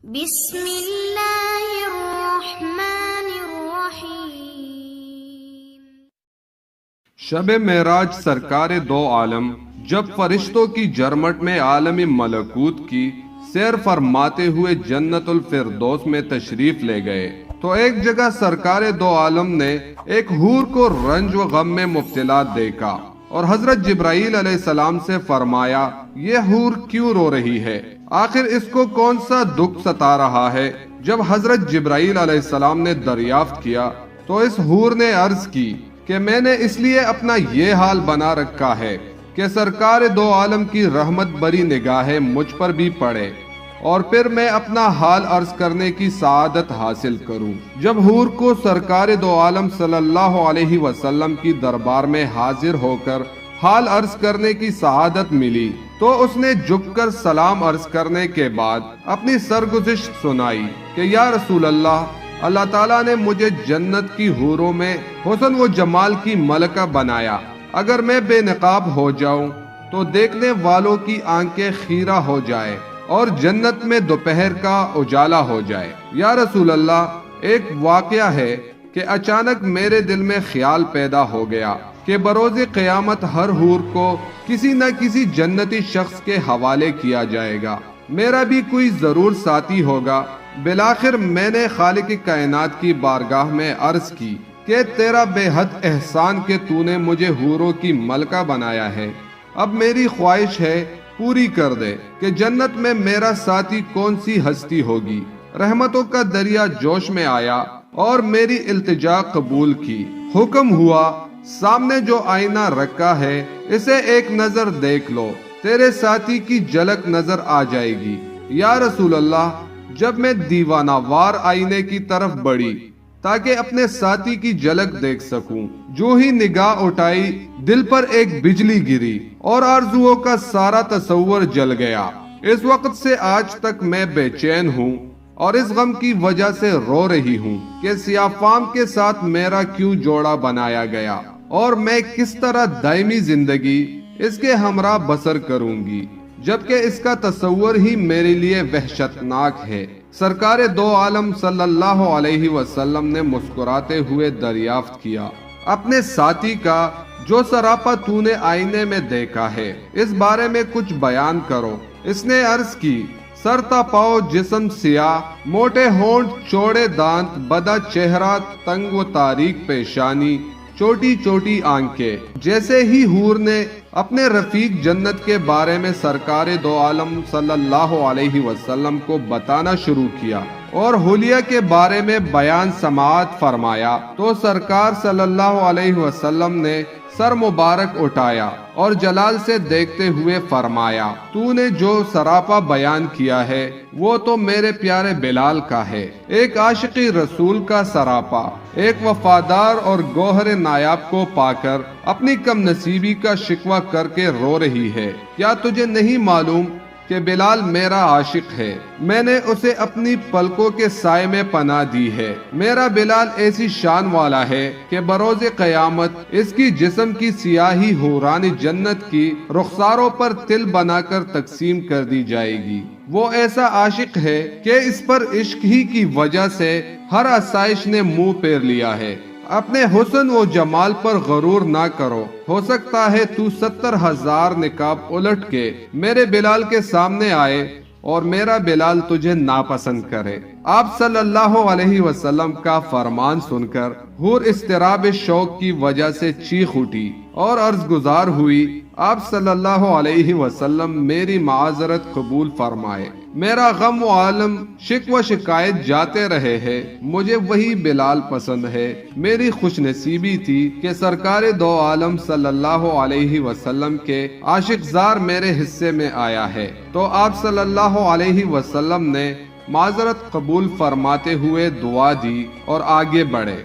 بسم اللہ الرحمن الرحیم۔ شب معراج سرکار دو عالم جب فرشتوں کی جرمٹ میں عالم ملکوت کی سیر فرماتے ہوئے جنت الفردوس میں تشریف لے گئے تو ایک جگہ سرکار دو عالم نے ایک حور کو رنج و غم میں مبتلا دیکھا اور حضرت جبرائیل علیہ السلام سے فرمایا، یہ حور کیوں رو رہی ہے؟ آخر اس کو کون سا دکھ ستا رہا ہے؟ جب حضرت جبرائیل علیہ السلام نے دریافت کیا تو اس حور نے عرض کی کہ میں نے اس لیے اپنا یہ حال بنا رکھا ہے کہ سرکار دو عالم کی رحمت بری نگاہیں مجھ پر بھی پڑے اور پھر میں اپنا حال عرض کرنے کی سعادت حاصل کروں۔ جب حور کو سرکار دو عالم صلی اللہ علیہ وسلم کی دربار میں حاضر ہو کر حال عرض کرنے کی سعادت ملی تو اس نے جھک کر سلام عرض کرنے کے بعد اپنی سرگزشت سنائی کہ یا رسول اللہ تعالیٰ نے مجھے جنت کی حوروں میں حسن و جمال کی ملکہ بنایا، اگر میں بے نقاب ہو جاؤں تو دیکھنے والوں کی آنکھیں خیرہ ہو جائے اور جنت میں دوپہر کا اجالا ہو جائے۔ یا رسول اللہ، ایک واقعہ ہے کہ اچانک میرے دل میں خیال پیدا ہو گیا کہ بروز قیامت ہر حور کو کسی نہ کسی جنتی شخص کے حوالے کیا جائے گا، میرا بھی کوئی ضرور ساتھی ہوگا۔ بالآخر میں نے خالق کائنات کی بارگاہ میں عرض کی کہ تیرا بے حد احسان کہ تو نے مجھے حوروں کی ملکہ بنایا ہے، اب میری خواہش ہے پوری کر دے کہ جنت میں میرا ساتھی کون سی ہستی ہوگی۔ رحمتوں کا دریا جوش میں آیا اور میری التجا قبول کی۔ حکم ہوا، سامنے جو آئینہ رکھا ہے اسے ایک نظر دیکھ لو، تیرے ساتھی کی جھلک نظر آ جائے گی۔ یا رسول اللہ، جب میں دیوانہ وار آئینے کی طرف بڑھی تاکہ اپنے ساتھی کی جھلک دیکھ سکوں، جو ہی نگاہ اٹھائی دل پر ایک بجلی گری اور آرزوؤں کا سارا تصور جل گیا۔ اس وقت سے آج تک میں بے چین ہوں اور اس غم کی وجہ سے رو رہی ہوں کہ سیاہ فام کے ساتھ میرا کیوں جوڑا بنایا گیا اور میں کس طرح دائمی زندگی اس کے ہمراہ بسر کروں گی، جبکہ اس کا تصور ہی میرے لیے وحشتناک ہے۔ سرکار دو عالم صلی اللہ علیہ وسلم نے مسکراتے ہوئے دریافت کیا، اپنے ساتھی کا جو سراپا تو نے آئینے میں دیکھا ہے اس بارے میں کچھ بیان کرو۔ اس نے عرض کی، سر تا پاؤ جسم سیاہ، موٹے ہونٹ، چوڑے دانت، بدا چہرہ، تنگ و تاریک پیشانی، چھوٹی چھوٹی آنکھیں۔ جیسے ہی حور نے اپنے رفیق جنت کے بارے میں سرکار دو عالم صلی اللہ علیہ وسلم کو بتانا شروع کیا اور حلیہ کے بارے میں بیان سماعت فرمایا تو سرکار صلی اللہ علیہ وسلم نے سر مبارک اٹھایا اور جلال سے دیکھتے ہوئے فرمایا، تو نے جو سراپا بیان کیا ہے وہ تو میرے پیارے بلال کا ہے، ایک عاشقی رسول کا سراپا، ایک وفادار اور گوہر نایاب کو پا کر اپنی کم نصیبی کا شکوہ کر کے رو رہی ہے۔ کیا تجھے نہیں معلوم کہ بلال میرا عاشق ہے؟ میں نے اسے اپنی پلکوں کے سائے میں پناہ دی ہے۔ میرا بلال ایسی شان والا ہے کہ بروز قیامت اس کی جسم کی سیاہی حوران جنت کی رخساروں پر تل بنا کر تقسیم کر دی جائے گی۔ وہ ایسا عاشق ہے کہ اس پر عشق ہی کی وجہ سے ہر آسائش نے منہ پھیر لیا ہے۔ اپنے حسن و جمال پر غرور نہ کرو، ہو سکتا ہے تو 70,000 نقاب الٹ کے میرے بلال کے سامنے آئے اور میرا بلال تجھے ناپسند کرے۔ آپ صلی اللہ علیہ وسلم کا فرمان سن کر حور اضطراب شوق کی وجہ سے چیخ اٹھی اور عرض گزار ہوئی، آپ صلی اللہ علیہ وسلم میری معذرت قبول فرمائے، میرا غم و عالم شکوہ و شکایت جاتے رہے ہیں، مجھے وہی بلال پسند ہے۔ میری خوش نصیبی تھی کہ سرکار دو عالم صلی اللہ علیہ وسلم کے عاشق زار میرے حصے میں آیا ہے۔ تو آپ صلی اللہ علیہ وسلم نے معذرت قبول فرماتے ہوئے دعا دی اور آگے بڑھے۔